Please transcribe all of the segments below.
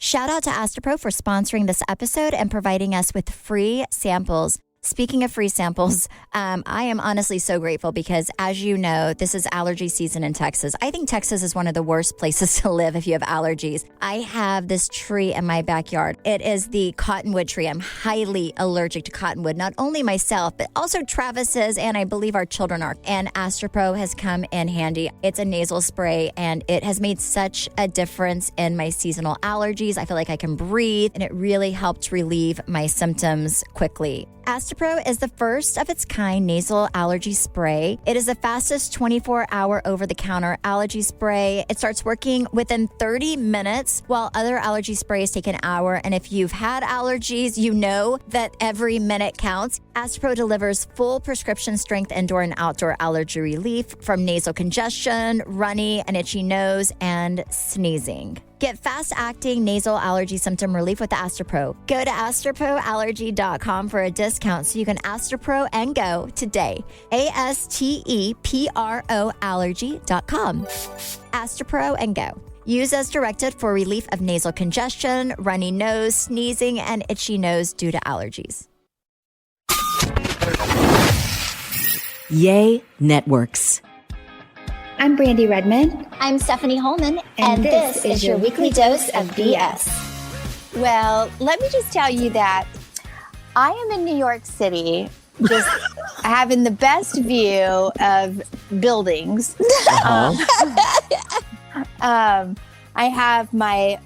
Shout out to Astropro for sponsoring this episode and providing us with free samples. Speaking of free samples, I am honestly so grateful because, as you know, this is allergy season in Texas. I think Texas is one of the worst places to live if you have allergies. I have this tree in my backyard. It is the cottonwood tree. I'm highly allergic to cottonwood, not only myself, but also Travis's, and I believe our children are. And Astropro has come in handy. It's a nasal spray, and it has made such a difference in my seasonal allergies. I feel like I can breathe, and it really helped relieve my symptoms quickly. Astropro is the first of its kind nasal allergy spray. It is the fastest 24-hour over-the-counter allergy spray. It starts working within 30 minutes, while other allergy sprays take an hour. And if you've had allergies, you know that every minute counts. Astropro delivers full prescription strength indoor and outdoor allergy relief from nasal congestion, runny and itchy nose, and sneezing. Get fast-acting nasal allergy symptom relief with Astropro. Go to astroproallergy.com for a discount so you can Astropro and go today. ASTEPRO allergy.com. Astropro and go. Use as directed for relief of nasal congestion, runny nose, sneezing, and itchy nose due to allergies. Yay Networks. I'm Brandi Redmond. I'm Stephanie Holman, and this is your weekly dose of BS. Well, let me just tell you that I am in New York City, just having the best view of buildings. I have my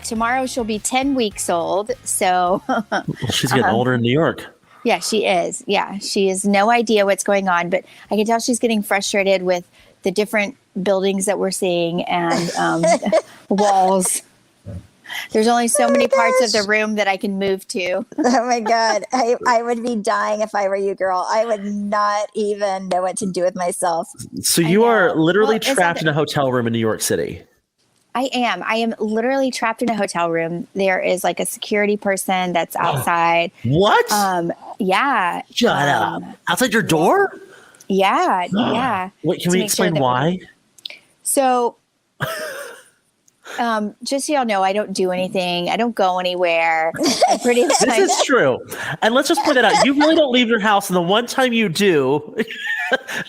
tomorrow she'll be 10 weeks old, so she's getting older in New York. Yeah, she is. Yeah, she has no idea what's going on, but I can tell she's getting frustrated with the different buildings that we're seeing and walls. There's only so many parts of the room that I can move to. Oh my God. I would be dying if I were you, girl. I would not even know what to do with myself. So you are literally trapped in a hotel room in New York City. I am literally trapped in a hotel room. There is like a security person that's outside. What? Yeah. Shut up. Outside your door? Yeah. Yeah. Wait, can we explain why? So, just so y'all know, I don't do anything. I don't go anywhere. This is true. And let's just point that out. You really don't leave your house. And the one time you do,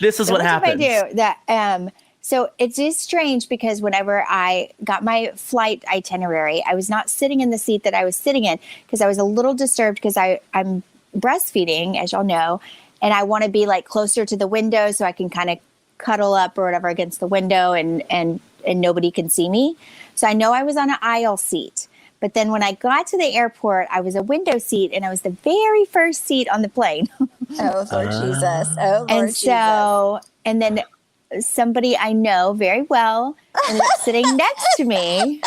this is what happens. I do that. So it's just strange because whenever I got my flight itinerary, I was not sitting in the seat that I was sitting in because I was a little disturbed because I'm breastfeeding, as y'all know, and I want to be like closer to the window so I can kind of cuddle up or whatever against the window and nobody can see me. So I know I was on an aisle seat. But then when I got to the airport, I was a window seat and I was the very first seat on the plane. Oh, Lord Jesus. Oh, Lord and so, and then somebody I know very well ended up sitting next to me.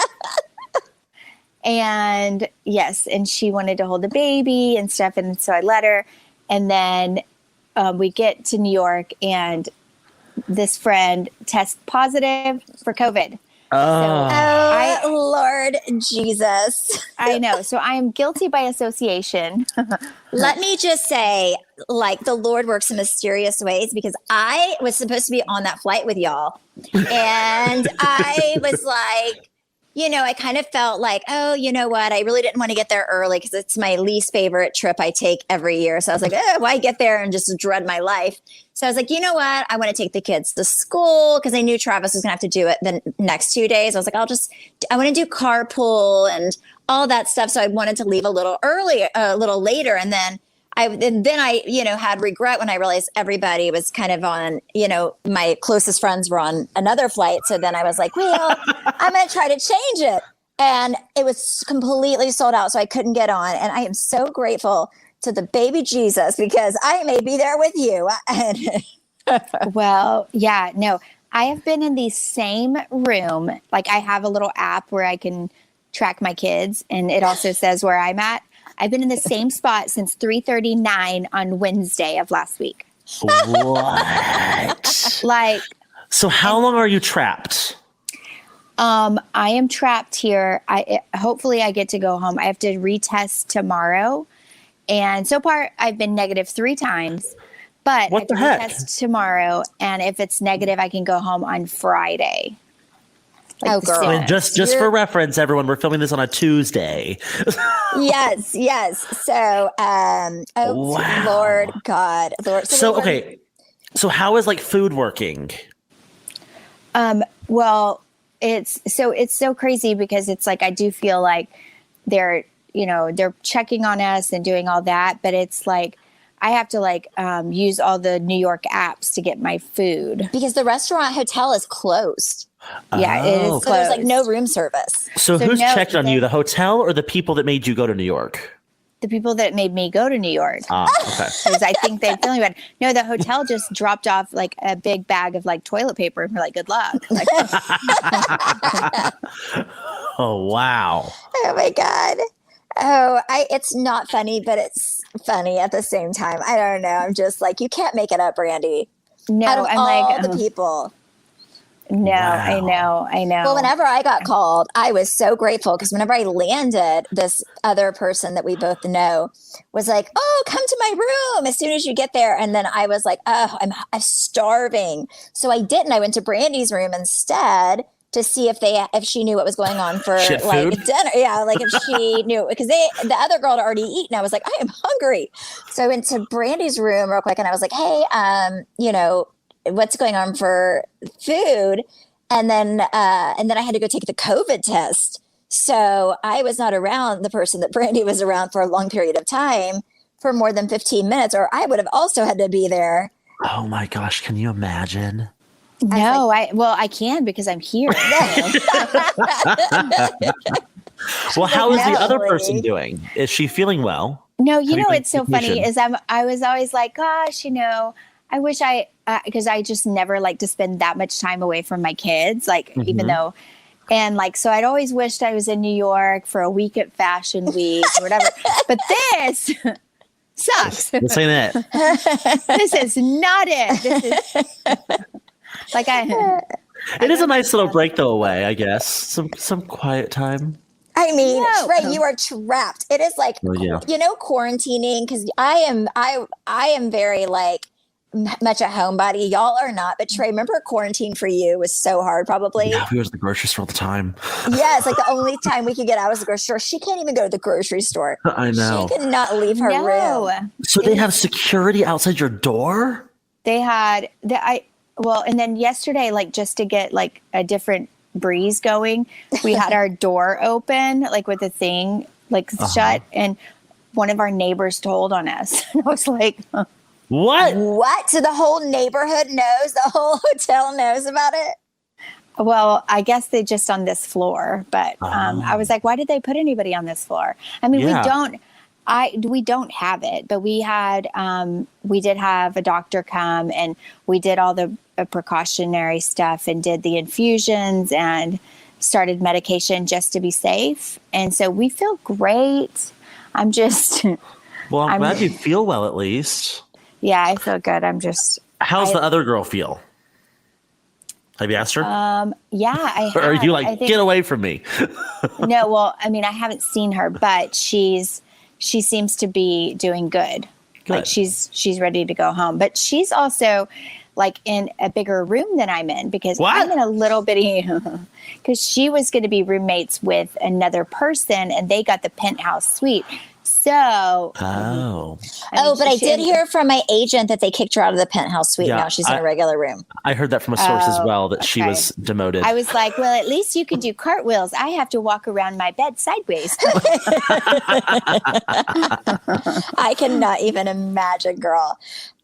And yes, and she wanted to hold the baby and stuff. And so I let her. And then we get to New York and this friend tests positive for COVID. Lord Jesus. I know. So I am guilty by association. Let me just say, like, the Lord works in mysterious ways because I was supposed to be on that flight with y'all. And I was like, I kind of felt like, oh, you know what? I really didn't want to get there early because it's my least favorite trip I take every year. So I was like, why get there and just dread my life? So I was like, you know what? I want to take the kids to school because I knew Travis was going to have to do it the next 2 days. I was like, I want to do carpool and all that stuff. So I wanted to leave a little early, a little later. And then I had regret when I realized everybody was kind of on, my closest friends were on another flight. So then I was like, well, I'm going to try to change it. And it was completely sold out. So I couldn't get on. And I am so grateful to the baby Jesus because I may be there with you. Well, yeah, no, I have been in the same room. Like I have a little app where I can track my kids and it also says where I'm at. I've been in the same spot since 3:39 on Wednesday of last week. What? So how long are you trapped? I am trapped here. Hopefully I get to go home. I have to retest tomorrow. And so far I've been negative 3 times, but I have to retest tomorrow. And if it's negative, I can go home on Friday. Oh, the girl. soonest. And just for reference, everyone, we're filming this on a Tuesday. Yes. So, Wow. Lord God, Lord. So okay. So how is like food working? Well, it's so crazy because it's like I do feel like they're checking on us and doing all that, but it's like I have to like use all the New York apps to get my food because the restaurant hotel is closed. Yeah, it is. So there's like no room service. So who's checked on you, the hotel or the people that made you go to New York? The people that made me go to New York. Okay. Because I think they're feeling bad. No, the hotel just dropped off like a big bag of like toilet paper and we're like, good luck. Like, oh, wow. Oh my God. Oh, it's not funny, but it's funny at the same time. I don't know. I'm just like, you can't make it up, Brandi. no, Out of I'm all like, the people. no, Wow. I know. Well, whenever I got called, I was so grateful because whenever I landed, this other person that we both know was like, "Oh, come to my room as soon as you get there." And then I was like, "Oh, I'm starving." So I didn't. I went to Brandy's room instead to see if she knew what was going on for Shit, like food? dinner. Yeah, like if she knew because the other girl had already eaten. I was like, "I am hungry." So I went to Brandy's room real quick and I was like, "Hey, what's going on for food?" And then I had to go take the COVID test. So I was not around the person that Brandi was around for a long period of time for more than 15 minutes, or I would have also had to be there. Oh my gosh, can you imagine? No, I can because I'm here. Well, how is the other Natalie. person doing? Is she feeling well? No, Have you been it's so funny vacation? is I was always like, gosh, I wish because I just never like to spend that much time away from my kids, like even though, and like, so I'd always wished I was in New York for a week at Fashion Week or whatever, but this sucks. This ain't it. This is not it. This is like It is a nice little break though away, I guess. Some quiet time. I mean, No. Trey, you are trapped. It is like, Well, yeah. quarantining because I am very like much a homebody. Y'all are not, but Trey, remember quarantine for you was so hard probably. Yeah, we was at the grocery store all the time. Yeah, it's like the only time we could get out was the grocery store. She can't even go to the grocery store. I know. She cannot leave her room. So they have security outside your door? They had and then yesterday, like just to get like a different breeze going, we had our door open, like with a thing like shut, and one of our neighbors told on us. And I was like, What? What? So the whole neighborhood knows, the whole hotel knows about it? well, I guess they just on this floor, but I was like, why did they put anybody on this floor? I mean, Yeah. we don't have it, but we did have a doctor come and we did all the precautionary stuff and did the infusions and started medication just to be safe. And so we feel great. I'm just, Well, I'm I'm- glad you feel well at least. yeah, I feel good. I'm just, How's the other girl feel? Have you asked her? yeah, I have. or are you I like, think- get away from me? No, well, I mean, I haven't seen her, but she seems to be doing good. Like Good. she's ready to go home, but she's also like in a bigger room than I'm in because What? I'm in a little bitty, because she was going to be roommates with another person and they got the penthouse suite. So, Oh. But I she- did hear from my agent that they kicked her out of the penthouse suite. Yeah, Now she's in a regular room. I heard that from a source as Oh, well, that she okay. was demoted. I was like, well, at least you could do cartwheels. I have to walk around my bed sideways. I cannot even imagine, girl.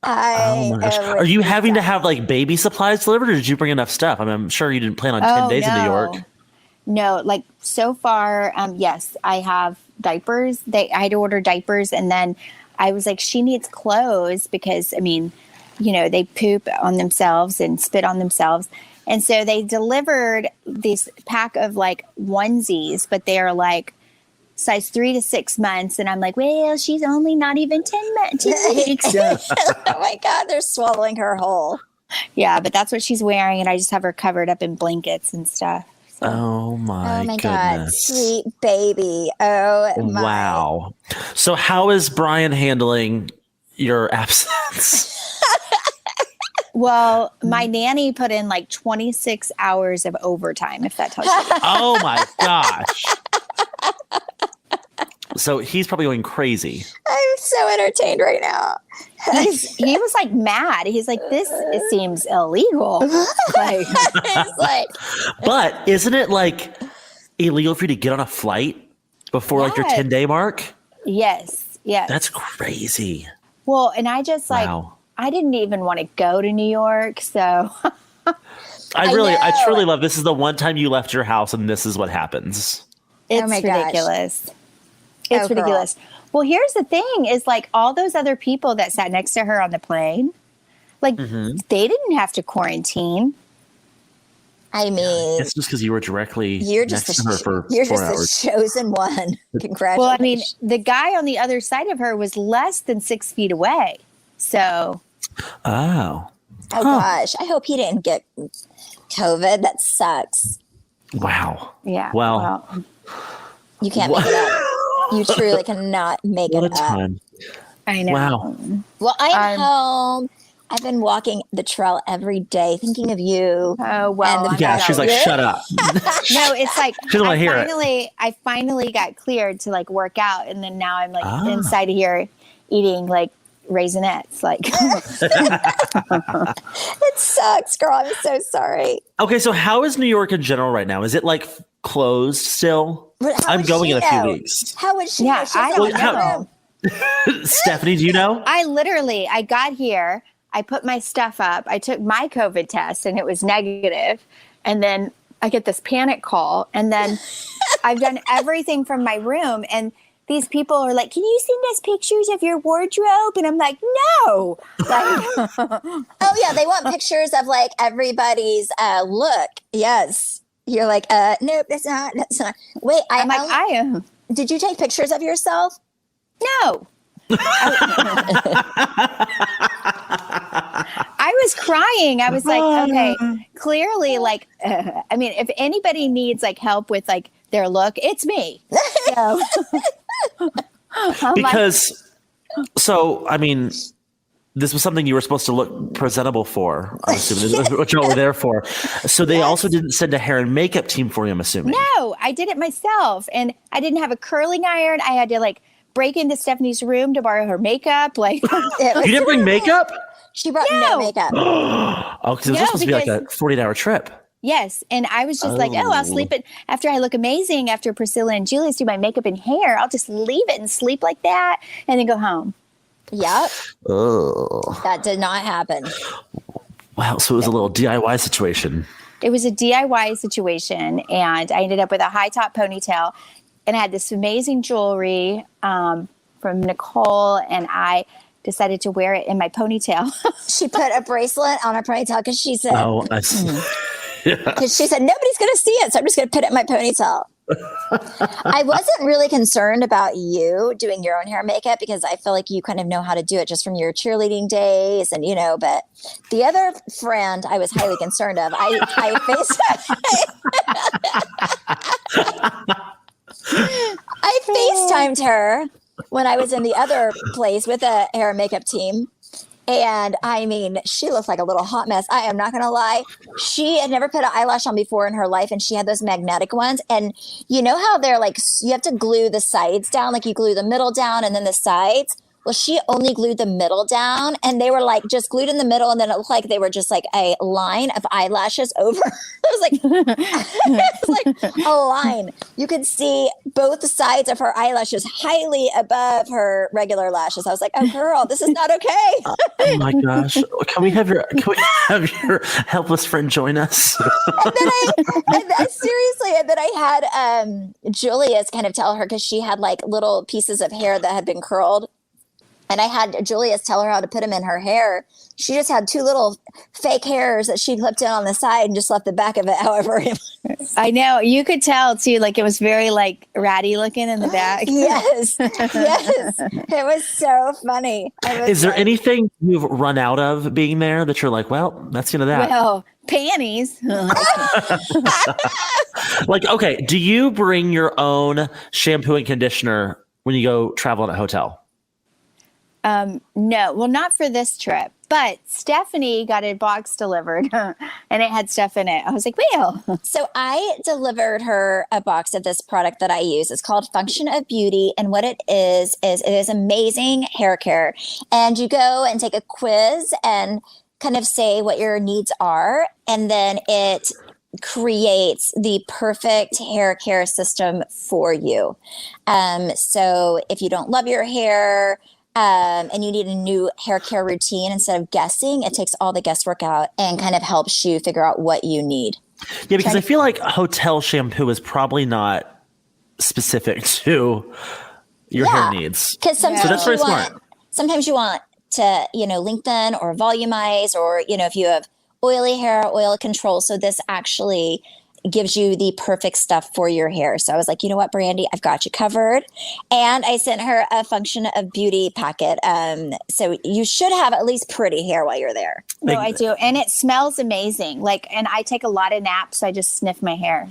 Oh my gosh. Are you having to have like baby supplies delivered or did you bring enough stuff? I mean, I'm sure you didn't plan on 10 days in New York. No, like so far, yes, I have diapers. I had to order diapers, and then I was like, she needs clothes because I mean, they poop on themselves and spit on themselves, and so they delivered this pack of like onesies, but they are like size 3 to 6 months, and I'm like, well, she's only not even 10 weeks. Oh my God, they're swallowing her whole. Yeah, but that's what she's wearing, and I just have her covered up in blankets and stuff. So. Oh my, Oh my God, goodness. sweet baby. Oh my. Wow. So how is Brian handling your absence? Well, my nanny put in like 26 hours of overtime, if that tells you. Oh my gosh. So he's probably going crazy. I'm so entertained right now. He was like mad. He's like, it seems illegal. Like, It's like, but isn't it like illegal for you to get on a flight before like your Yes. 10-day mark? yes. That's crazy. Well, and I just like, Wow. I didn't even want to go to New York. So I know. truly love this is the one time you left your house and this is what happens. it's my gosh. ridiculous. It's Oh, girl. ridiculous. Well, here's the thing is like all those other people that sat next to her on the plane, like they didn't have to quarantine. I mean, It's just because you were directly you're next just to her for you're 4 just hours. the chosen one. Congratulations. Well, I mean, the guy on the other side of her was less than 6 feet away. So Oh. oh gosh, I hope he didn't get COVID. That sucks. Wow. yeah. Well, You can't make it up. You truly cannot make what a it up. time. I know. Wow. Well, I'm I'm- home. I've been walking the trail every day, thinking of you. Oh well. And the- Yeah, I'm she's like, Yeah. shut up. no, it's like She doesn't wanna hear it. I finally got cleared to like work out, and then now I'm like Ah. inside of here eating like raisinettes. Like, It sucks, girl. I'm so sorry. Okay, so how is New York in general right now? Is it like closed still? But how I'm would going she in a few know? weeks. How would she Yeah, know? She's I not don't in the know. room. Stephanie, do you know? I got here, I put my stuff up, I took my COVID test, and it was negative, and then I get this panic call, and then I've done everything from my room, and these people are like, "Can you send us pictures of your wardrobe?" And I'm like, "No." Like, Oh yeah, they want pictures of like everybody's look. Yes. You're like, nope, that's not. Wait, I'm like, I am. did you take pictures of yourself? No. I was crying. I was like, okay, clearly, like, I mean, if anybody needs like help with like their look, it's me. So, I'm like, Because, so, I mean, this was something you were supposed to look presentable for, I'm assuming. This is what y'all were there for. So they also didn't send a hair and makeup team for you, I'm assuming. no, I did it myself, and I didn't have a curling iron. I had to like break into Stephanie's room to borrow her makeup. Like, You didn't bring makeup? She brought no No. makeup. Oh, because it was No, supposed to be like a because- 48-hour trip. yes, and I was just like, oh, I'll sleep it after I look amazing. After Priscilla and Julius do my makeup and hair, I'll just leave it and sleep like that, and then go home. Yep. Oh. That did not happen. Wow, so it was a little DIY situation. It was a DIY situation, and I ended up with a high top ponytail, and I had this amazing jewelry from Nicole, and I decided to wear it in my ponytail. She put a bracelet on her ponytail because she said, Oh, I see. because she said nobody's going to see it, so I'm just going to put it in my ponytail. I wasn't really concerned about you doing your own hair and makeup because I feel like you kind of know how to do it just from your cheerleading days, and but the other friend I was highly concerned of. I FaceTimed her when I was in the other place with a hair and makeup team. And I mean, she looked like a little hot mess. I am not going to lie. She had never put an eyelash on before in her life. And she had those magnetic ones. And you know how they're like, you have to glue the sides down, like you glue the middle down and then the sides. Well, she only glued the middle down, and they were like just glued in the middle. And then it looked like they were just like a line of eyelashes over. It was like a line. You could see both sides of her eyelashes highly above her regular lashes. I was like, oh, girl, this is not okay. Oh my gosh. Can we have your helpless friend join us? Seriously, and then I had Julia's kind of tell her, because she had like little pieces of hair that had been curled. And I had Julius tell her how to put them in her hair. She just had two little fake hairs that she clipped in on the side and just left the back of it however. I know. You could tell too, like it was very like ratty looking in the back. Yes. Yes. It was so funny. Is there anything you've run out of being there that you're like, well, that's the end of that? Well, panties. Like, okay, do you bring your own shampoo and conditioner when you go travel in a hotel? No, well, not for this trip. But Stephanie got a box delivered and it had stuff in it. I was like, wow. So I delivered her a box of this product that I use. It's called Function of Beauty. And what it is amazing hair care. And you go and take a quiz and kind of say what your needs are. And then it creates the perfect hair care system for you. So if you don't love your hair, and you need a new hair care routine, instead of guessing, it takes all the guesswork out and kind of helps you figure out what you need. Yeah, because I feel like hotel shampoo is probably not specific to your hair needs. Because sometimes, so that's very smart. Sometimes you want to, lengthen or volumize, or, if you have oily hair, oil control. So this actually gives you the perfect stuff for your hair. So I was like, you know what, Brandi, I've got you covered. And I sent her a Function of Beauty packet. So you should have at least pretty hair while you're there. No, I do. And it smells amazing. And I take a lot of naps. So I just sniff my hair.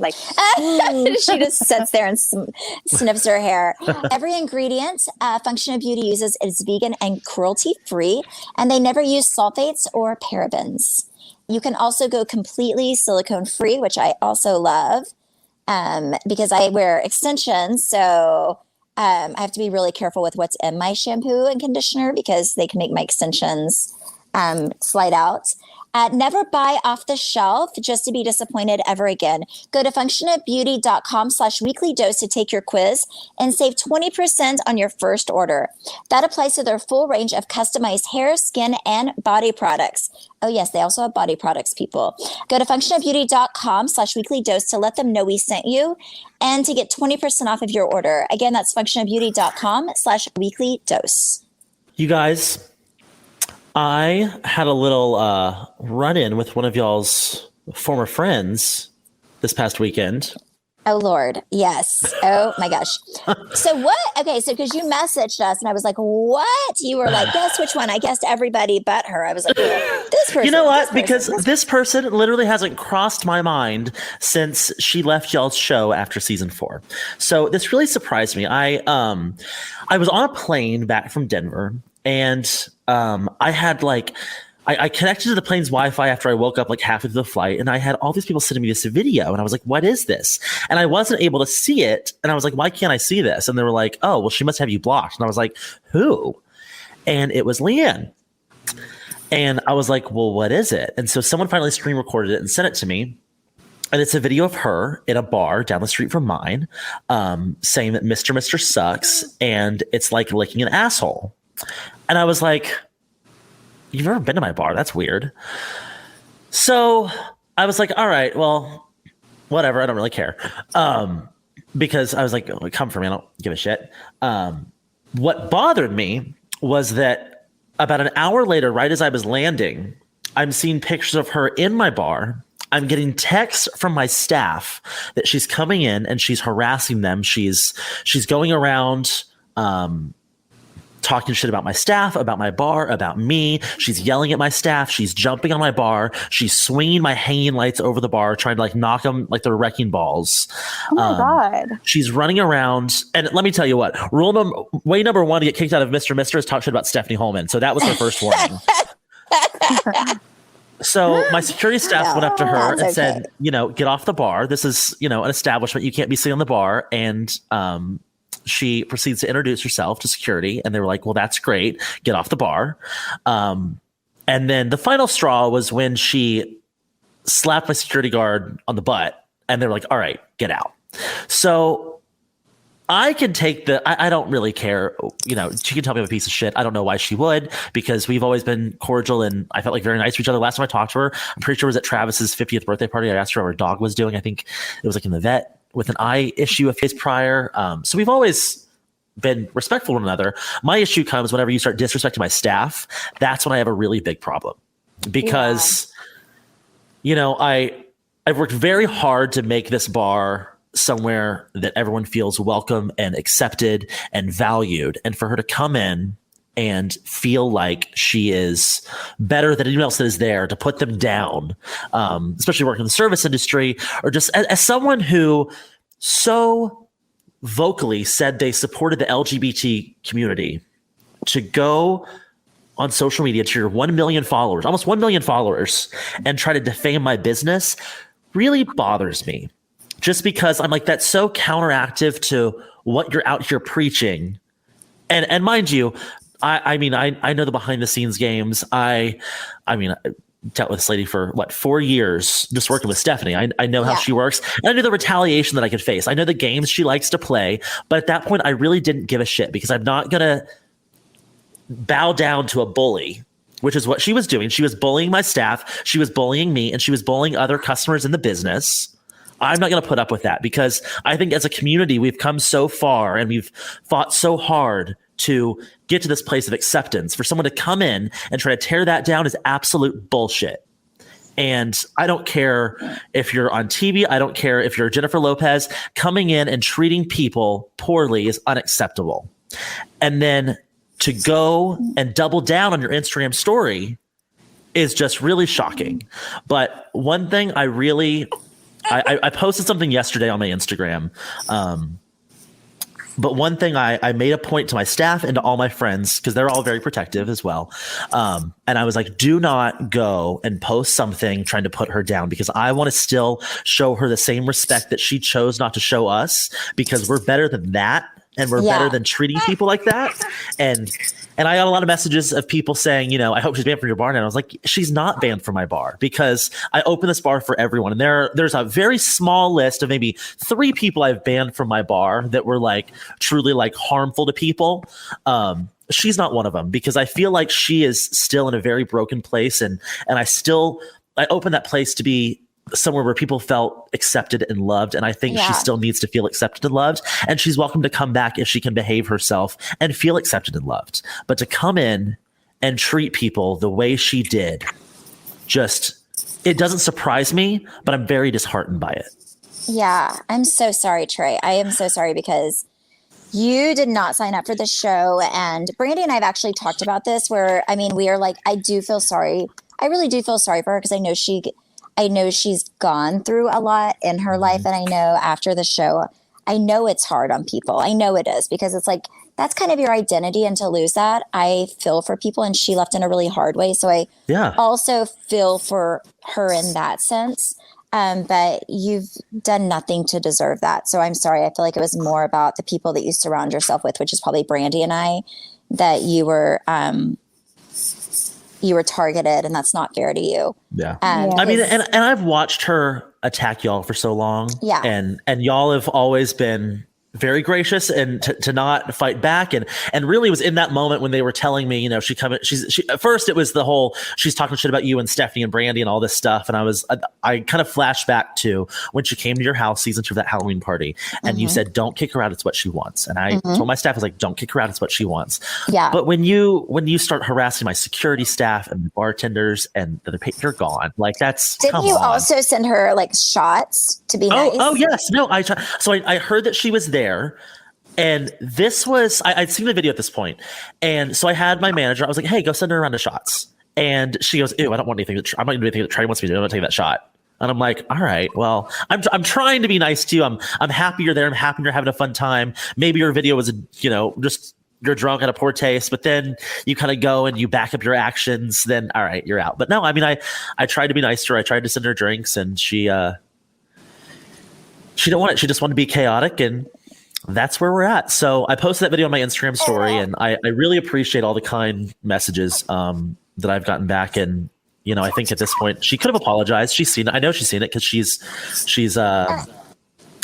She just sits there and sniffs her hair. Every ingredient Function of Beauty uses is vegan and cruelty free. And they never use sulfates or parabens. You can also go completely silicone free, which I also love because I wear extensions. So I have to be really careful with what's in my shampoo and conditioner because they can make my extensions slide out. Never buy off the shelf just to be disappointed ever again. Go to functionofbeauty.com/weekly dose to take your quiz and save 20% on your first order. That applies to their full range of customized hair, skin, and body products. Oh yes, they also have body products, people. Go to functionofbeauty.com/weekly dose to let them know we sent you and to get 20% off of your order. Again, that's functionofbeauty.com/weekly dose. You guys, I had a little run-in with one of y'all's former friends this past weekend. Oh, Lord. Yes. Oh, my gosh. So what? Okay. So because you messaged us and I was like, what? You were like, guess which one? I guessed everybody but her. I was like, this person. You know what? Because this person literally hasn't crossed my mind since she left y'all's show after season 4. So this really surprised me. I was on a plane back from Denver and I had I connected to the plane's Wi-Fi after I woke up halfway through the flight, and I had all these people sending me this video, and I was like, what is this? And I wasn't able to see it, and I was like, why can't I see this? And they were like, oh, well, she must have you blocked. And I was like, who? And it was Leanne. And I was like, well, what is it? And so someone finally screen recorded it and sent it to me. And it's a video of her in a bar down the street from mine saying that Mr. sucks, and it's like licking an asshole. And I was like, you've never been to my bar. That's weird. So I was like, all right, well, whatever. I don't really care. Because I was like, oh, come for me. I don't give a shit. What bothered me was that about an hour later, right as I was landing, I'm seeing pictures of her in my bar. I'm getting texts from my staff that she's coming in and she's harassing them. She's going around, talking shit about my staff, about my bar, about me. She's yelling at my staff. She's jumping on my bar. She's swinging my hanging lights over the bar, trying to knock them like they're wrecking balls. Oh my God. She's running around. And let me tell you what, way number 1 to get kicked out of Mr. is talk shit about Stephanie Holman. So that was her first warning. So my security staff went up to her and said, get off the bar. This is, an establishment. You can't be sitting on the bar. And, she proceeds to introduce herself to security, and they were like, well, that's great. Get off the bar. And then the final straw was when she slapped my security guard on the butt, and they were like, all right, get out. So I can take I don't really care. She can tell me I'm a piece of shit. I don't know why she would, because we've always been cordial and I felt very nice to each other. Last time I talked to her, I'm pretty sure it was at Travis's 50th birthday party. I asked her how her dog was doing. I think it was in the vet with an eye issue a phase prior. So we've always been respectful of one another. My issue comes whenever you start disrespecting my staff. That's when I have a really big problem because, I've worked very hard to make this bar somewhere that everyone feels welcome and accepted and valued. And for her to come in and feel like she is better than anyone else that is there, to put them down, especially working in the service industry, or just as someone who so vocally said they supported the LGBT community, to go on social media to your 1 million followers, almost 1 million followers, and try to defame my business really bothers me. Just because I'm like, that's so counteractive to what you're out here preaching. And mind you, I mean, I know the behind the scenes games. I mean, I dealt with this lady for 4 years, just working with Stephanie. I know how she works. And I knew the retaliation that I could face. I know the games she likes to play. But at that point, I really didn't give a shit because I'm not going to bow down to a bully, which is what she was doing. She was bullying my staff. She was bullying me, and she was bullying other customers in the business. I'm not going to put up with that because I think as a community, we've come so far and we've fought so hard to get to this place of acceptance. For someone to come in and try to tear that down is absolute bullshit. And I don't care if you're on TV. I don't care if you're Jennifer Lopez. Coming in and treating people poorly is unacceptable. And then to go and double down on your Instagram story is just really shocking. But one thing I posted something yesterday on my Instagram. But one thing I made a point to my staff and to all my friends, because they're all very protective as well. And I was like, do not go and post something trying to put her down, because I want to still show her the same respect that she chose not to show us, because we're better than that. And we're better than treating people like that. And I got a lot of messages of people saying, I hope she's banned from your bar. And I was like, she's not banned from my bar, because I open this bar for everyone. And there's a very small list of maybe 3 people I've banned from my bar that were truly harmful to people. She's not one of them, because I feel like she is still in a very broken place. And I open that place to be somewhere where people felt accepted and loved. And I think she still needs to feel accepted and loved. And she's welcome to come back if she can behave herself and feel accepted and loved. But to come in and treat people the way she did, it doesn't surprise me, but I'm very disheartened by it. Yeah, I'm so sorry, Trey. I am so sorry, because you did not sign up for the show. And Brandi and I have actually talked about this where, we are like, I do feel sorry. I really do feel sorry for her, because I know she's gone through a lot in her life. And I know after the show, I know it's hard on people. I know it is, because it's like, that's kind of your identity. And to lose that, I feel for people. And she left in a really hard way. So I also feel for her in that sense. But you've done nothing to deserve that. So I'm sorry. I feel like it was more about the people that you surround yourself with, which is probably Brandi and I, that you were targeted, and that's not fair to you. Yeah. I mean, and I've watched her attack y'all for so long. Yeah. And y'all have always been very gracious and to not fight back. And really was in that moment when they were telling me, she at first it was the whole, she's talking shit about you and Stephanie and Brandi and all this stuff. And I kind of flashed back to when she came to your house season 2 of that Halloween party, and you said, don't kick her out. It's what she wants. And I told my staff, I was like, don't kick her out. It's what she wants. Yeah. But when you start harassing my security staff and the bartenders and you're gone. Didn't you also send her shots to be nice? Oh yes. No, I heard that she was there. And this was, I'd seen the video at this point. And so I had my manager, I was like, hey, go send her a round of shots. And she goes, ew, I don't want anything. I'm not going to do anything that Trey wants me to do. I'm not taking that shot. And I'm like, all right, well, I'm trying to be nice to you. I'm happy you're there. I'm happy you're having a fun time. Maybe your video was, just you're drunk and a poor taste, but then you kind of go and you back up your actions. Then, all right, you're out. But no, I tried to be nice to her. I tried to send her drinks, and she didn't want it. She just wanted to be chaotic, and that's where we're at. So I posted that video on my Instagram story, and I really appreciate all the kind messages that I've gotten back. And, I think at this point she could have apologized. She's seen it. I know she's seen it, because she's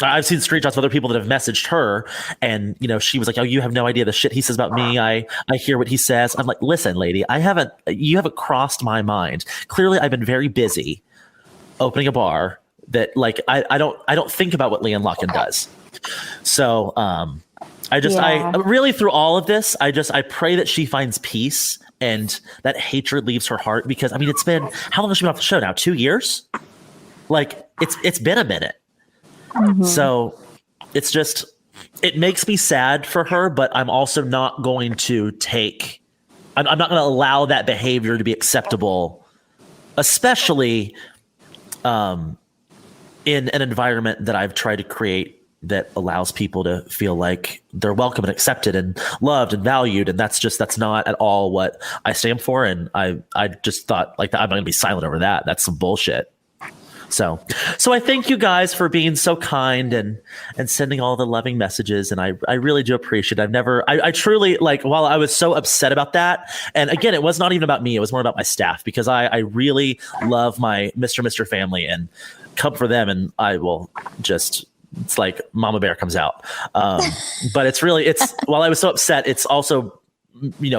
I've seen screenshots of other people that have messaged her, and, she was like, oh, you have no idea the shit he says about me. I hear what he says. I'm like, listen, lady, you haven't crossed my mind. Clearly I've been very busy opening a bar that I don't think about what Leanne Locken does. So I really, through all of this, I pray that she finds peace and that hatred leaves her heart, because it's been, how long has she been off the show now? 2 years? It's been a minute. So it's just, it makes me sad for her, but I'm also not going to I'm not going to allow that behavior to be acceptable, especially in an environment that I've tried to create that allows people to feel like they're welcome and accepted and loved and valued. And that's not at all what I stand for. And I just thought like I'm not gonna be silent over that. That's some bullshit. So I thank you guys for being so kind and sending all the loving messages. And I really do appreciate it. I truly, like, while I was so upset about that, and again, it was not even about me, it was more about my staff, because I really love my Mr. family and come for them. And I will just, it's like Mama Bear comes out. But it's while I was so upset, it's also,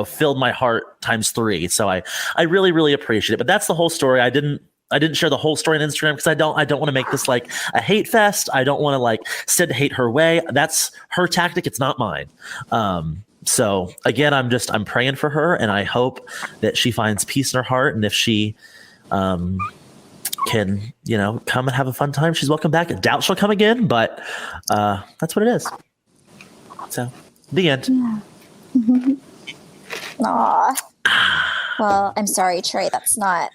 filled my heart times 3. So I really, really appreciate it. But that's the whole story. I didn't share the whole story on Instagram because I don't want to make this like a hate fest. I don't want to like send hate her way. That's her tactic. It's not mine. So again, I'm praying for her, and I hope that she finds peace in her heart. And if she can, come and have a fun time, she's welcome back. I doubt she'll come again, but that's what it is. So the end. Yeah. Aw. Well, I'm sorry, Trey. That's not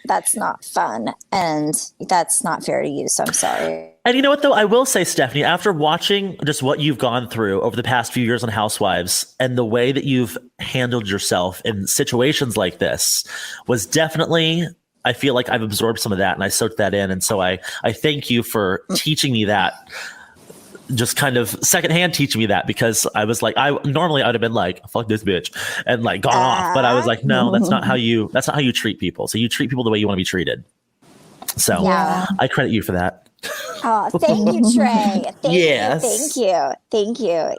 fun, and that's not fair to you. So I'm sorry. And you know what, though? I will say, Stephanie, after watching just what you've gone through over the past few years on Housewives and the way that you've handled yourself in situations like this was definitely, I feel like I've absorbed some of that and I soaked that in. And so I thank you for teaching me that. Just kind of secondhand teaching me that, because I was like, normally I'd have been like, fuck this bitch and like gone off. But I was like, no, that's not how you treat people. So you treat people the way you want to be treated. So yeah. I credit you for that. Oh, thank you, Trey. Yes. Thank you.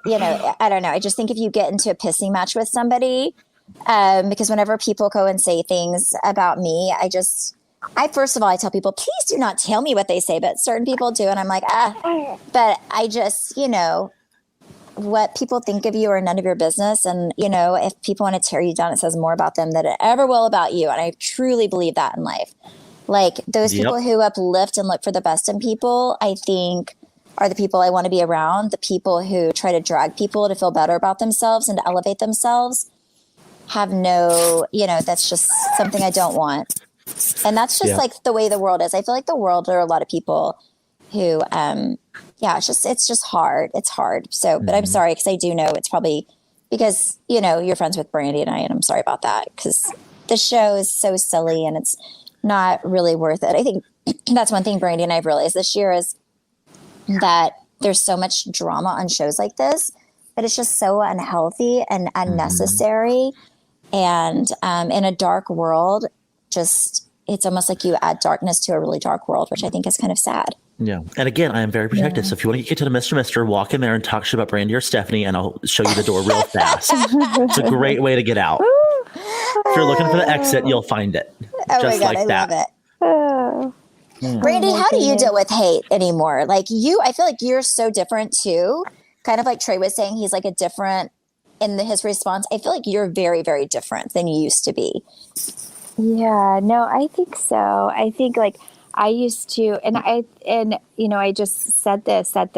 I don't know. I just think if you get into a pissing match with somebody, because whenever people go and say things about me, first of all, I tell people, please do not tell me what they say, but certain people do. And I'm like, but I just, what people think of you are none of your business. And, if people want to tear you down, it says more about them than it ever will about you. And I truly believe that in life. Like those people who uplift and look for the best in people, I think are the people I want to be around. The people who try to drag people to feel better about themselves and to elevate themselves have no, that's just something I don't want. And that's just like the way the world is. I feel like the world, there are a lot of people who, it's just hard. It's hard. So, but I'm sorry, because I do know it's probably because, you're friends with Brandi and I, and I'm sorry about that, because the show is so silly and it's not really worth it. I think that's one thing Brandi and I have realized this year is that there's so much drama on shows like this, but it's just so unhealthy and unnecessary. And in a dark world, it's almost like you add darkness to a really dark world, which I think is kind of sad. Yeah. And again, I am very protective. So if you want to get to the Mr. Walk in there and talk shit about Brandi or Stephanie, and I'll show you the door real fast. It's a great way to get out. If you're looking for the exit, you'll find it. Oh just my God, I love it. Brandi, how do you deal with hate anymore? Like I feel like you're so different too. Kind of like Trey was saying, he's like a different in his response. I feel like you're very, very different than you used to be. Yeah, no, I think so. I think like I used to, and I just said this at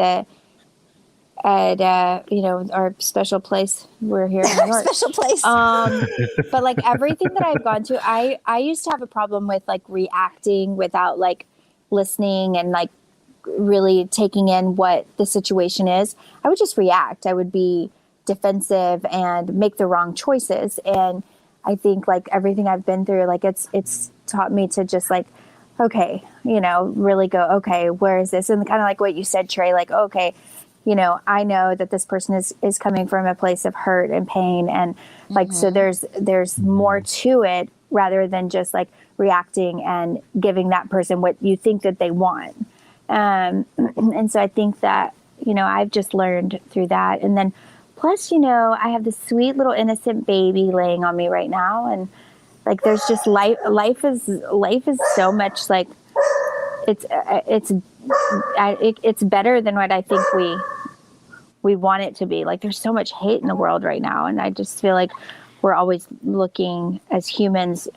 our special place. We're here in New York. Special place. But like everything that I've gone to, I used to have a problem with like reacting without like listening and like really taking in what the situation is. I would just react. I would be defensive and make the wrong choices. And I think like everything I've been through, like it's taught me to just like, okay, really go, okay, where is this? And kind of like what you said, Trey, like, okay, I know that this person is coming from a place of hurt and pain. And like, so there's more to it rather than just like reacting and giving that person what you think that they want. And so I think that, I've just learned through that. And then plus, I have this sweet little innocent baby laying on me right now. And like, there's just life is so much like it's better than what I think we want it to be. Like there's so much hate in the world right now. And I just feel like we're always looking as humans,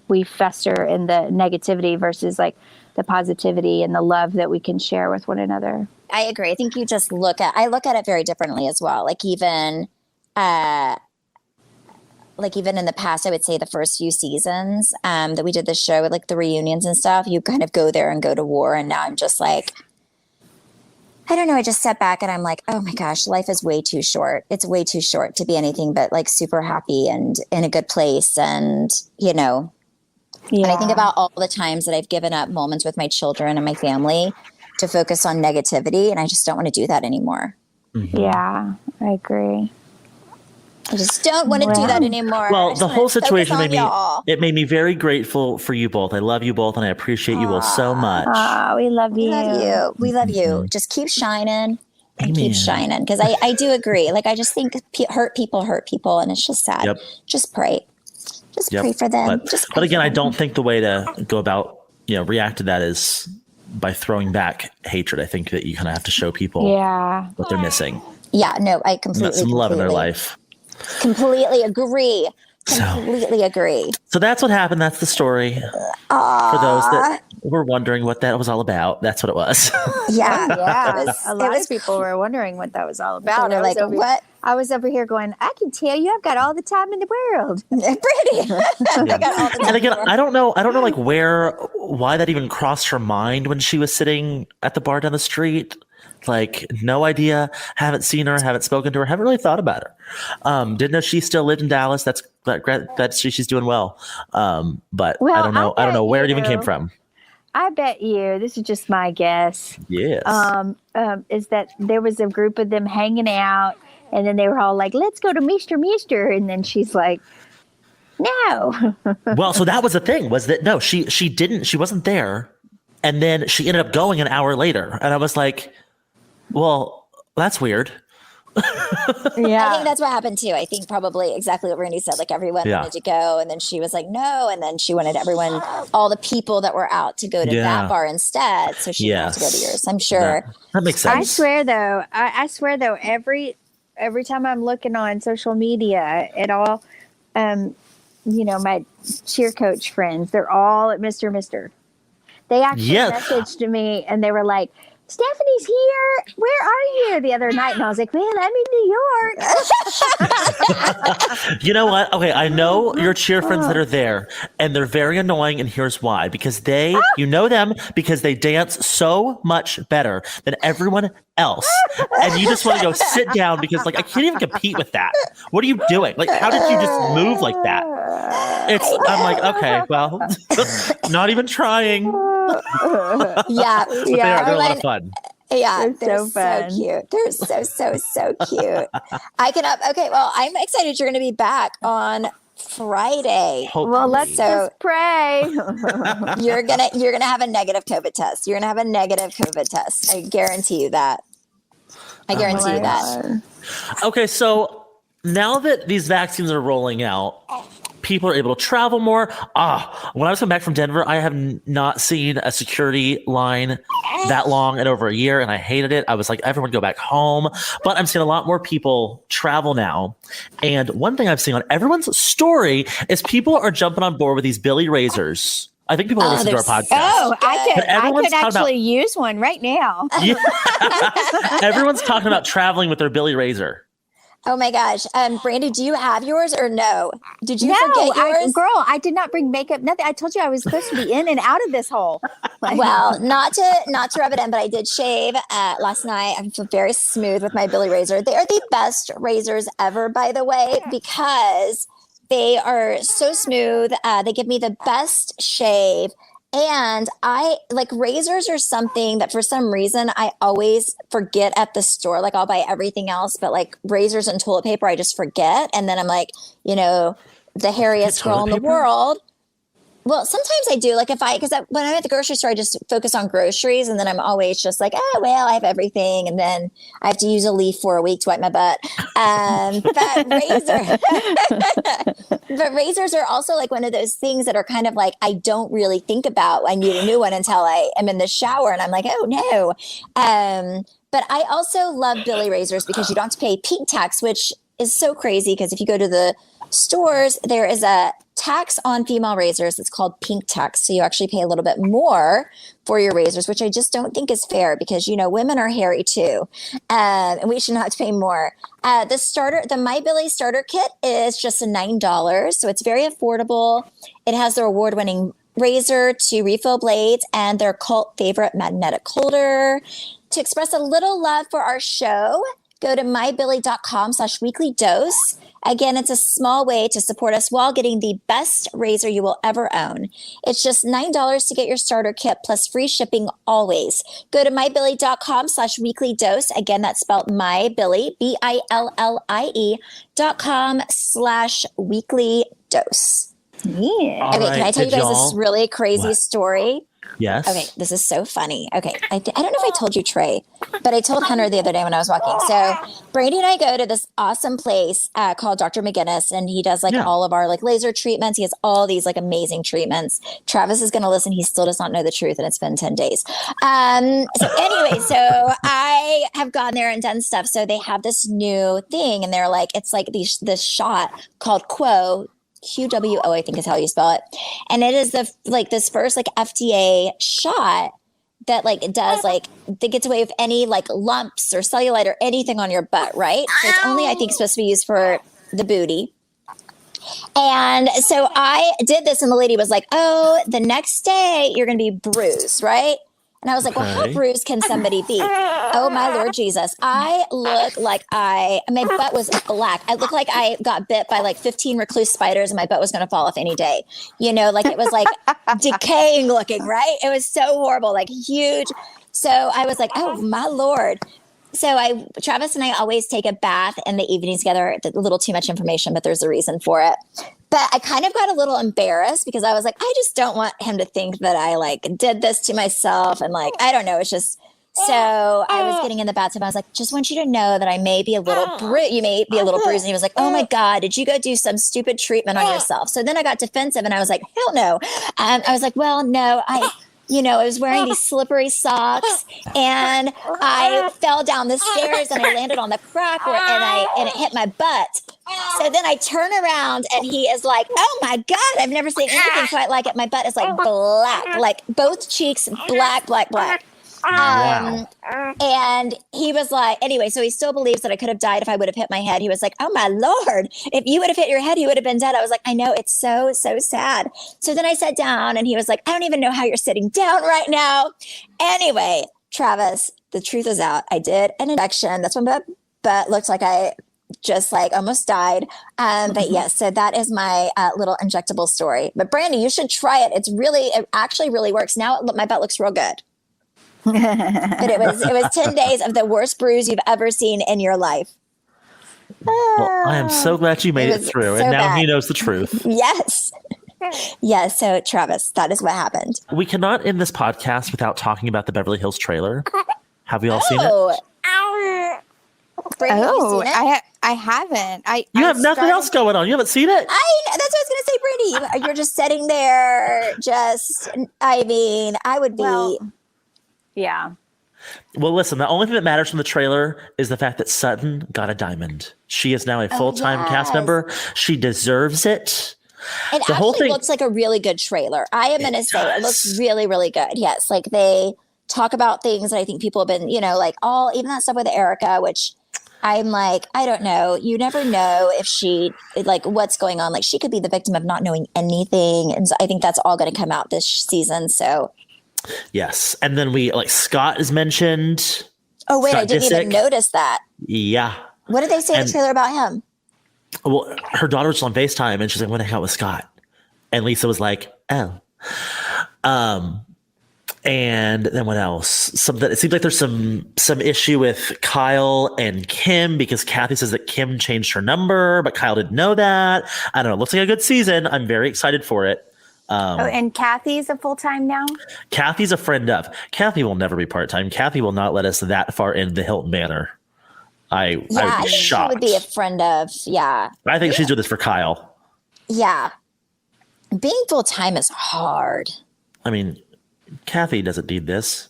we fester in the negativity versus like the positivity and the love that we can share with one another. I agree. I think you just I look at it very differently as well. Like even in the past, I would say the first few seasons that we did the show with like the reunions and stuff, you kind of go there and go to war. And now I'm just like, I don't know. I just sat back and I'm like, oh my gosh, life is way too short. It's way too short to be anything but like super happy and in a good place. And, and I think about all the times that I've given up moments with my children and my family to focus on negativity. And I just don't want to do that anymore. Mm-hmm. Yeah, I agree. I just don't want to do that anymore. Well, the whole situation made me very grateful for you both. I love you both, and I appreciate you both so much. We love you. We love you. Just keep shining and keep shining. Because I do agree. Like, I just think hurt people, and it's just sad. Yep. Just pray. Just pray for them. But again, I don't think the way to go about, react to that is by throwing back hatred. I think that you kind of have to show people what they're missing. Yeah, no, I completely some love in their life. Completely agree. Agree. So that's what happened. That's the story. For those that were wondering what that was all about, that's what it was. Yeah. A lot of people were wondering what that was all about. They're like, what? I was over here going, I can tell you I've got all the time in the world. Pretty. I got all the time. And again, I don't know like why that even crossed her mind when she was sitting at the bar down the street. Like, no idea. Haven't seen her. Haven't spoken to her. Haven't really thought about her. Didn't know she still lived in Dallas. That's great. She's doing well. But I don't know. I don't know where it even came from. I bet you, this is just my guess. Yes. Is that there was a group of them hanging out, and then they were all like, "Let's go to Meester," and then she's like, "No." Well, so that was the thing. Was that no? She didn't. She wasn't there, and then she ended up going an hour later, and I was like, well, that's weird. I think that's what happened too. I think probably exactly what Brandi said. Like, everyone wanted to go, and then she was like, no. And then she wanted all the people that were out to go to that bar instead. So she didn't have to go to yours. I'm sure. That makes sense. I swear though, every time I'm looking on social media at all, my cheer coach friends, they're all at Mr. They actually messaged me and they were like, Stephanie's here. Where are you? The other night. And I was like, man, I'm in New York. You know what? Okay, I know your cheer friends that are there, and they're very annoying, and here's why. Because you know them because they dance so much better than everyone else. And you just want to go sit down because, like, I can't even compete with that. What are you doing? Like, how did you just move like that? I'm like, okay, well, not even trying. They're a lot of fun. Yeah, they're so cute. They're so cute. Okay, well, I'm excited you're going to be back on Friday. Hopefully. Well, let's just pray. You're gonna have a negative COVID test. You're gonna have a negative COVID test. I guarantee you that. Okay, so now that these vaccines are rolling out, people are able to travel more. When I was coming back from Denver, I have not seen a security line that long in over a year, and I hated it. I was like, everyone go back home. But I'm seeing a lot more people travel now. And one thing I've seen on everyone's story is people are jumping on board with these Billy Razors. I think people are listening to our podcast. I could actually use one right now. Yeah. Everyone's talking about traveling with their Billy Razor. Oh my gosh. Brandi, do you have yours or no? Did you forget yours? I did not bring makeup. Nothing. I told you I was supposed to be in and out of this hole. Well, not to rub it in, but I did shave last night. I feel very smooth with my Billy Razor. They are the best razors ever, by the way, because they are so smooth. They give me the best shave. And I like razors are something that for some reason I always forget at the store. Like, I'll buy everything else, but like razors and toilet paper, I just forget. And then I'm like, the hairiest girl in the world. Well, sometimes I do. Like because when I'm at the grocery store, I just focus on groceries. And then I'm always just like, I have everything. And then I have to use a leaf for a week to wipe my butt. But razors are also like one of those things that are kind of like, I don't really think about. I need a new one until I am in the shower. And I'm like, oh no. But I also love Billy Razors because you don't have to pay pink tax, which is so crazy. Because if you go to the stores, there is a tax on female razors. It's called pink tax. So you actually pay a little bit more for your razors, which I just don't think is fair because, women are hairy too. And we should not have to pay more. The My Billy starter kit is just $9. So it's very affordable. It has their award-winning razor, 2 refill blades, and their cult favorite magnetic holder. to express a little love for our show, go to mybilly.com/weeklydose. Again, it's a small way to support us while getting the best razor you will ever own. It's just $9 to get your starter kit plus free shipping always. Go to mybilly.com/weeklydose. Again, that's spelled mybilly, BILLIE.com/weeklydose. Yeah. Okay, can I tell you guys this really crazy story? Yes. Okay, this is so funny. Okay, I don't know if I told you, Trey, but I told Hunter the other day when I was walking. So Brady and I go to this awesome place called Dr. McGinnis, and he does all of our laser treatments. He has all these amazing treatments. Travis is going to listen. He still does not know the truth, and it's been 10 days. So anyway, so I have gone there and done stuff. So they have this new thing, and they're it's this shot called QWO. QWO, I think is how you spell it. And it is this first FDA shot that it does that gets away with any lumps or cellulite or anything on your butt, right? So it's only, I think, supposed to be used for the booty. And so I did this, and the lady was like, "Oh, the next day you're going to be bruised, right?" And I was like, "Well, how bruised can somebody be?" Oh, my Lord Jesus. I look like my butt was black. I looked like I got bit by 15 recluse spiders, and my butt was going to fall off any day. It was decaying looking, right? It was so horrible, huge. So I was like, oh, my Lord. So Travis and I always take a bath in the evening together. A little too much information, but there's a reason for it. But I kind of got a little embarrassed because I was like, I just don't want him to think that I did this to myself. And I don't know. It's just, so I was getting in the bathtub. I was like, just want you to know that I may be a little bruised. You may be a little bruised. And he was like, oh my God, did you go do some stupid treatment on yourself? So then I got defensive and I was like, hell no. I was like, well, no, I was wearing these slippery socks and I fell down the stairs and I landed on the crack and it hit my butt. So then I turn around and he is like, oh my God, I've never seen anything quite like it. My butt is black, both cheeks, black. Wow. And he was like, anyway, so he still believes that I could have died if I would have hit my head. He was like, oh my Lord, if you would have hit your head, you would have been dead. I was like, I know, it's so, so sad. So then I sat down and he was like, I don't even know how you're sitting down right now. Anyway, Travis, the truth is out. I did an injection. That's when my butt looked like I just almost died. But yes, so that is my little injectable story. But Brandi, you should try it. It actually really works. Now my butt looks real good. But it was 10 days of the worst bruise you've ever seen in your life. Well, I am so glad you made it through, and now he knows the truth. Yes. Yes. So, Travis, that is what happened. We cannot end this podcast without talking about the Beverly Hills trailer. Have we all seen it? Brandi, have you seen it? I haven't. You have nothing else going on. You haven't seen it? That's what I was going to say, Brandi. You're just sitting there. I would be. Yeah. Well, listen, the only thing that matters from the trailer is the fact that Sutton got a diamond. She is now a full-time cast member. She deserves it. It the whole thing looks like a really good trailer. I am going to say it looks really, really good. Yes. They talk about things that I think people have been, even that stuff with Erica, which I'm I don't know. You never know if she, what's going on. She could be the victim of not knowing anything. And so I think that's all going to come out this season. So. Yes. And then Scott is mentioned. Oh, wait, Scott I didn't even notice that. Yeah. What did they say in the trailer about him? Well, her daughter was on FaceTime and she's like, I want to hang out with Scott. And Lisa was like, oh. And then what else? It seems like there's some issue with Kyle and Kim because Kathy says that Kim changed her number, but Kyle didn't know that. I don't know. It looks like a good season. I'm very excited for it. And Kathy's a full-time now? Kathy's a friend of. Kathy will never be part-time. Kathy will not let us that far in the Hilton Manor. I would be shocked. She would be a friend of, yeah. I think she's doing this for Kyle. Yeah. Being full-time is hard. I mean, Kathy doesn't need this.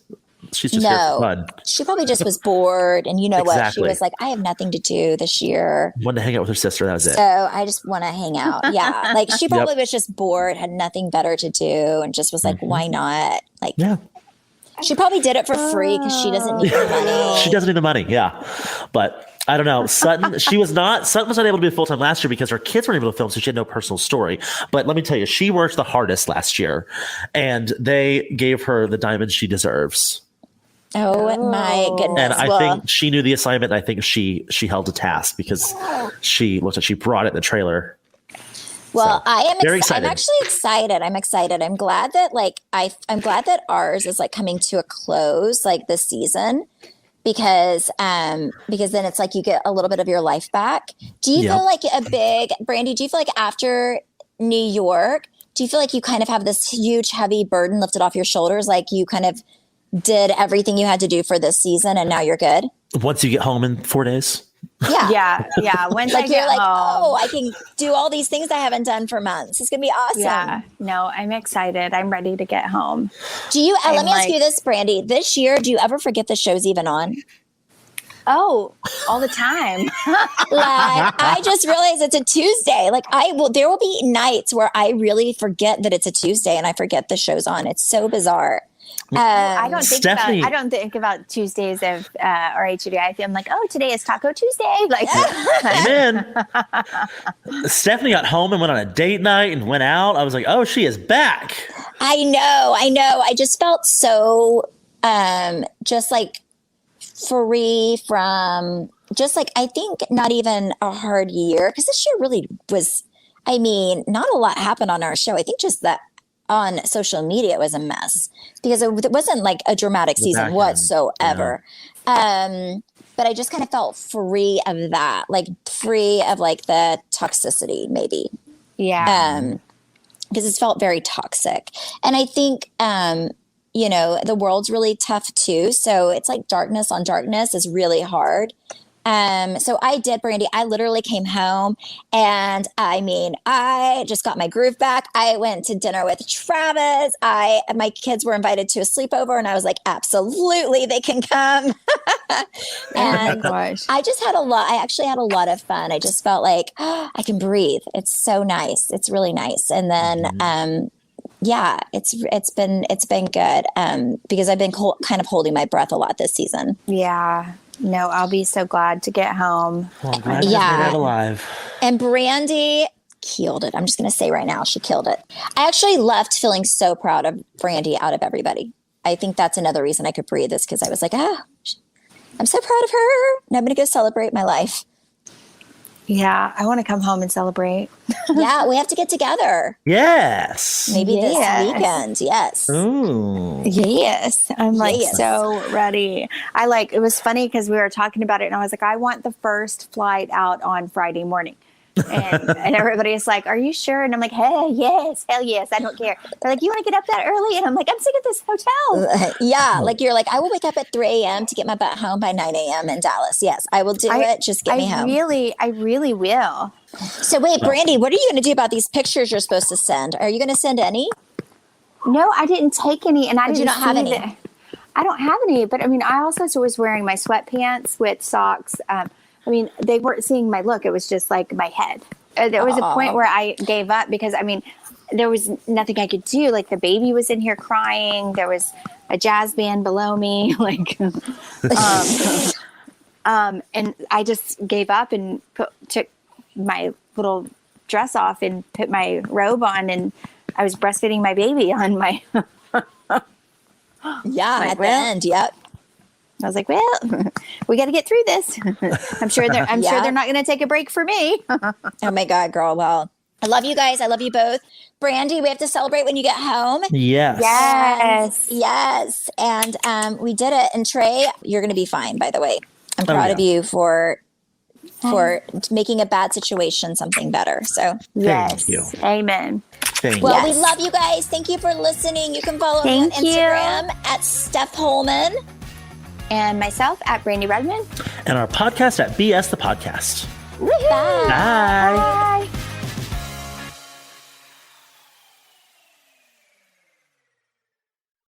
She's just here for fun. She probably just was bored. And you know what? She was like, I have nothing to do this year. Wanted to hang out with her sister. That was it. So I just want to hang out. Yeah. She probably was just bored, had nothing better to do, and just was like, why not? Yeah. She probably did it for free because she doesn't need the money. She doesn't need the money. Yeah. But I don't know. Sutton was not able to be full-time last year because her kids weren't able to film, so she had no personal story. But let me tell you, she worked the hardest last year, and they gave her the diamond she deserves. Oh my goodness. And I think she knew the assignment. I think she held a task because she looked like she brought it in the trailer. Well, So, I am very excited. I'm actually excited. I'm excited. I'm glad that I'm glad that ours is like coming to a close like this season because then it's like you get a little bit of your life back. Do you feel like Brandi, do you feel like after New York, do you feel like you kind of have this huge heavy burden lifted off your shoulders, like you kind of did everything you had to do for this season and now you're good? Once you get home in 4 days. Yeah. Once Like I you're get like, home, oh, I can do all these things I haven't done for months. It's gonna be awesome. yeah. No, I'm excited. I'm ready to get home. Do you? Let me ask you this, Brandi. This year, do you ever forget the show's even on? Oh, all the time. Like, I just realized it's a Tuesday. Like there will be nights where I really forget that it's a Tuesday and I forget the show's on. It's so bizarre. I don't think Stephanie. about Tuesdays of or HDI. I'm like, oh, today is Taco Tuesday. Like, Amen. Stephanie got home and went on a date night and went out. I was like, oh, she is back. I know. I just felt so just like free from just like, I think not even a hard year, because this year really was, I mean, not a lot happened on our show. I think just that on social media it was a mess because it wasn't like a dramatic season whatsoever. But I just kind of felt free of that, like free of like the toxicity maybe. yeah. Because it's felt very toxic. And I think, the world's really tough too. So it's like darkness on darkness is really hard. So I did, Brandi. I literally came home and I just got my groove back. I went to dinner with Travis. My kids were invited to a sleepover and I was like, absolutely, they can come. And I just had I actually had a lot of fun. I just felt like I can breathe. It's so nice. It's really nice. And then, it's been good because I've been kind of holding my breath a lot this season. Yeah. No, I'll be so glad to get home. Well, I'm glad you made it alive. And Brandi killed it. I'm just going to say right now, she killed it. I actually left feeling so proud of Brandi out of everybody. I think that's another reason I could breathe is because I was like, I'm so proud of her. And I'm going to go celebrate my life. Yeah, I want to come home and celebrate. Yeah, we have to get together. Yes. Maybe this Yes. weekend. Yes. Ooh. Yes, I'm like Yes. so ready. It was funny because we were talking about it and I was like, I want the first flight out on Friday morning. And everybody's like, are you sure? And I'm like, hey, yes, hell yes, I don't care. They're like, you want to get up that early? And I'm like, I'm sick of this hotel. Yeah, like you're like, I will wake up at 3 a.m. to get my butt home by 9 a.m. in Dallas. Yes, I will do it. Just get me home. I really will. So wait, Brandi, what are you going to do about these pictures you're supposed to send? Are you going to send any? No, I didn't take any, and I didn't not have see any? I don't have any, but I mean, I also was wearing my sweatpants with socks. They weren't seeing my look. It was just like my head. There was a point where I gave up because, there was nothing I could do. Like the baby was in here crying. There was a jazz band below me. And I just gave up and took my little dress off and put my robe on, and I was breastfeeding my baby on my. At the end. Yep. I was like, well, we got to get through this. I'm sure they're not going to take a break for me. Oh my God, girl. Well, I love you guys. I love you both. Brandi, we have to celebrate when you get home. Yes. Yes. And we did it. And Trey, you're going to be fine, by the way. I'm proud of you for making a bad situation something better. So Yes. Thank you. Amen. Thank well, you. we love you guys. Thank you for listening. You can follow me on Thank you. Instagram at Steph Holman. And myself at Brandi Redmond. And our podcast at BS the Podcast. Bye. Bye.